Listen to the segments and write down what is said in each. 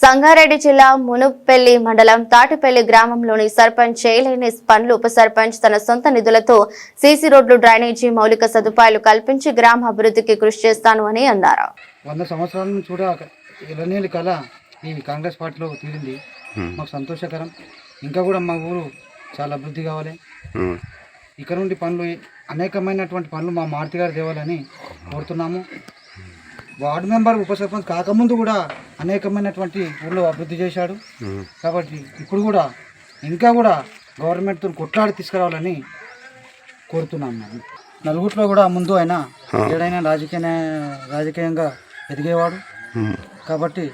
సంగారెడ్డి జిల్లా మునుపెల్లి మండలం తాటిపల్లి గ్రామంలోని సర్పంచ్ చేయలేని పనులు ఉప సర్పంచ్ తన సొంత నిధులతో సీసీ రోడ్లు, డ్రైనేజీ, మౌలిక సదుపాయాలు కల్పించి గ్రామ అభివృద్ధికి కృషి చేస్తాను అని అన్నారు. 100 సంవత్సరాల నుంచి కూడా ఇలనేలి కళ ఈ కాంగ్రెస్ పార్టీలో తీరింది. మాకు సంతోషకరం. ఇంకా కూడా మా ఊరు చాలా అభివృద్ధి కావాలి. ఇక్కడ నుండి పనులు అనేకమైనటువంటి పనులు మా మారుతి గారు తేవాలని కోరుతున్నాము. వార్డు మెంబర్ ఉప సర్పంచ్ కాకముందు కూడా అనేకమైనటువంటి ఊళ్ళో అభివృద్ధి చేశాడు. కాబట్టి ఇప్పుడు కూడా ఇంకా కూడా గవర్నమెంట్తో కొట్లాడి తీసుకురావాలని కోరుతున్నాము. మేము నలుగురిలో కూడా ముందు ఆయన ఏడైనా రాజకీయంగా ఎదిగేవాడు. కాబట్టి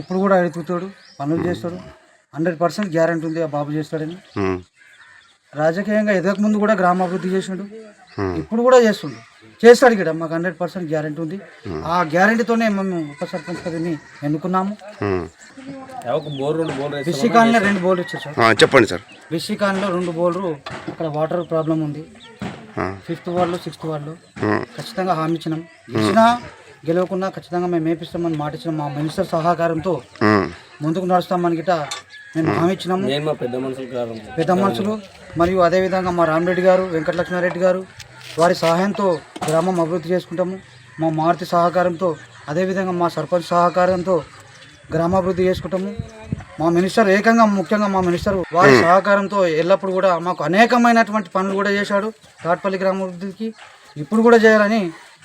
ఇప్పుడు కూడా ఎదుగుతాడు, పనులు చేస్తాడు. 100% గ్యారెంటీ ఉంది ఆ బాబు చేస్తాడని. రాజకీయంగా ఎదగక ముందు కూడా గ్రామాభివృద్ధి చేసిండు, ఇప్పుడు కూడా చేస్తాడు ఇక్కడ. మాకు 100% గ్యారెంటీ ఉంది. ఆ గ్యారెంటీతోనే మేము ఉప సర్పంచ్ పదవిని ఎన్నుకున్నాము. బిస్సీ కాలనీలో 2 బోర్లు ఇచ్చారు సార్. చెప్పండి సార్. బిస్సీ కాలనీలో 2 బోర్లు. అక్కడ వాటర్ ప్రాబ్లం ఉంది. 5th వార్డులో 6th వార్డులో ఖచ్చితంగా హామీ ఇచ్చినాం. గెలిచినా గెలవకున్నా ఖచ్చితంగా మేము మేపిస్తామని మాట ఇచ్చినాం. మా మినిస్టర్ సహకారంతో ముందుకు నడుస్తామని గిట్ట మేము హామీ ఇచ్చినాము. పెద్ద మనుషులు మరియు అదేవిధంగా మా రామరెడ్డి గారు, వెంకటలక్ష్మారెడ్డి గారు వారి సహాయంతో గ్రామం అభివృద్ధి చేసుకుంటాము. మా మారుతి సహకారంతో, అదేవిధంగా మా సర్పంచ్ సహకారంతో గ్రామాభివృద్ధి చేసుకుంటాము. మా మినిస్టర్ ముఖ్యంగా మా మినిస్టర్ వారి సహకారంతో ఎల్లప్పుడూ కూడా మాకు అనేకమైనటువంటి పనులు కూడా చేశాడు తాటిపల్లి గ్రామాభివృద్ధికి. ఇప్పుడు కూడా చేయాలని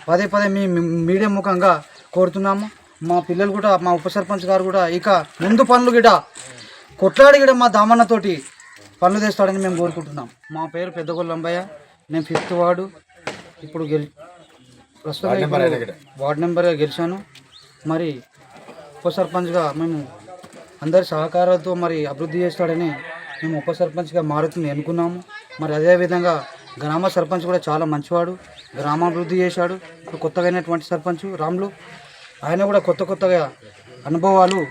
పదే మీ మీడియా ముఖంగా కోరుతున్నాము. మా పిల్లలు కూడా, మా ఉప సర్పంచ్ గారు కూడా ఇక ముందు పనులు గిట కొట్లాడి గిట మా దామన్నతోటి పనులు తెస్తాడని మేము కోరుకుంటున్నాం. మా పేరు పెద్దగొల్ల అంబయ్య. నేను 5th వార్డు ఇప్పుడు ప్రస్తుతం వార్డు నెంబర్గా గెలిచాను. మరి ఉప సర్పంచ్గా మేము అందరి సహకారాలతో మరి అభివృద్ధి చేస్తాడని మేము ఉప సర్పంచ్గా మారుతుంది ఎన్నుకున్నాము. మరి అదేవిధంగా గ్రామ సర్పంచ్ కూడా చాలా మంచివాడు, గ్రామాభివృద్ధి చేశాడు. ఇప్పుడు కొత్తగా అయినటువంటి సర్పంచ్ రాములు, ఆయన కూడా కొత్తగా అనుభవాలు,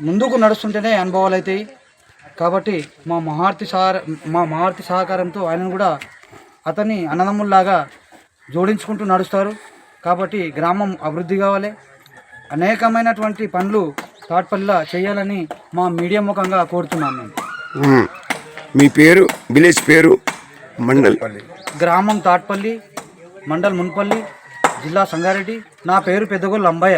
ముందుకు నడుస్తుంటేనే అనుభవాలు అవుతాయి. కాబట్టి మా మారుతి సహకారంతో ఆయన కూడా అతన్ని అన్నదమ్ముల్లాగా జోడించుకుంటూ నడుస్తారు. కాబట్టి గ్రామం అభివృద్ధి కావాలి. అనేకమైనటువంటి పనులు తాటిపల్లిలో చేయాలని మా మీడియా ముఖంగా కోరుతున్నాను. మీ పేరు, విలేజ్ పేరు, మండల్? గ్రామం తాటిపల్లి, మండల్ మున్పల్లి, జిల్లా సంగారెడ్డి. నా పేరు పెద్దగొల్ల అంబయ్య.